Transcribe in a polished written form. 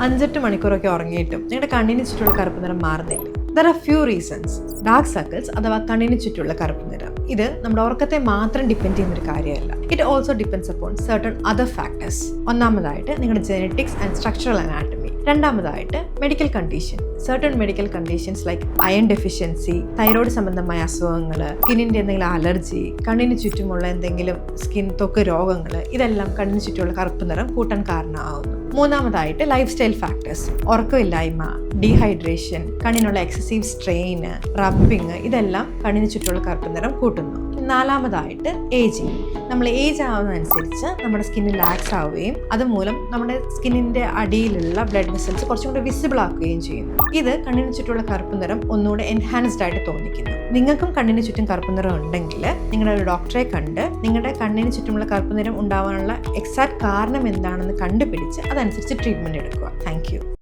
5-8 മണിക്കൂറൊക്കെ ഉറങ്ങിയിട്ടും നിങ്ങളുടെ കണ്ണിന് ചുറ്റുമുള്ള കറുപ്പ് നിറം മാറുന്നില്ല. There are few reasons. Dark circles അഥവാ കണ്ണിന് ചുറ്റുമുള്ള കറുപ്പ് നിറം ഇത് നമ്മുടെ ഉറക്കത്തെ മാത്രം ഡിപ്പെൻഡ് ചെയ്യുന്ന ഒരു കാര്യമല്ല. It also depends upon certain other factors. ഒന്നാമതായിട്ട് നിങ്ങളുടെ ജെനറ്റിക്സ് ആൻഡ് സ്ട്രക്ചറൽ അനാറ്റമി. രണ്ടാമതായിട്ട് medical condition. Certain medical conditions like iron deficiency, thyroid സംബന്ധമായ അസുഖങ്ങൾ, സ്കിന്നിൻ്റെ എന്തെങ്കിലും അലർജി, കണ്ണിന് ചുറ്റുമുള്ള എന്തെങ്കിലും ത്വക്ക് രോഗങ്ങൾ, ഇതെല്ലാം കണ്ണിന് ചുറ്റുമുള്ള കറുപ്പ് നിറം കൂട്ടാൻ കാരണമാകുന്നു. മൂന്നാമതായിട്ട് ലൈഫ് സ്റ്റൈൽ ഫാക്ടേഴ്സ്. ഉറക്കമില്ലായ്മ, ഡീഹൈഡ്രേഷൻ, കണ്ണിനുള്ള എക്സസീവ് സ്ട്രെയിന്, റബ്ബിങ്, ഇതെല്ലാം കണ്ണിന് ചുറ്റുമുള്ള കറുപ്പ് നിറം കൂട്ടുന്നു. നാലാമതായിട്ട് ഏജിങ്. നമ്മൾ ഏജ് ആവുന്നതനുസരിച്ച് നമ്മുടെ സ്കിന്ന് ലാക്സ് ആവുകയും അതുമൂലം നമ്മുടെ സ്കിന്നിൻ്റെ അടിയിലുള്ള ബ്ലഡ് വെസൽസ് കുറച്ചും കൂടി വിസിബിൾ ആക്കുകയും ചെയ്യുന്നു. ഇത് കണ്ണിന് ചുറ്റുമുള്ള കറുപ്പ് നിറം ഒന്നുകൂടെ എൻഹാൻസ്ഡ് ആയിട്ട് തോന്നിക്കുന്നു. നിങ്ങൾക്കും കണ്ണിന് ചുറ്റും കറുപ്പ് നിറം ഉണ്ടെങ്കിൽ നിങ്ങളുടെ ഒരു ഡോക്ടറെ കണ്ട് നിങ്ങളുടെ കണ്ണിന് ചുറ്റുമുള്ള കറുപ്പ് നിറം ഉണ്ടാവാനുള്ള എക്സാക്ട് കാരണം എന്താണെന്ന് കണ്ടുപിടിച്ച് അതനുസരിച്ച് ട്രീറ്റ്മെൻറ്റ് എടുക്കുക. Thank you.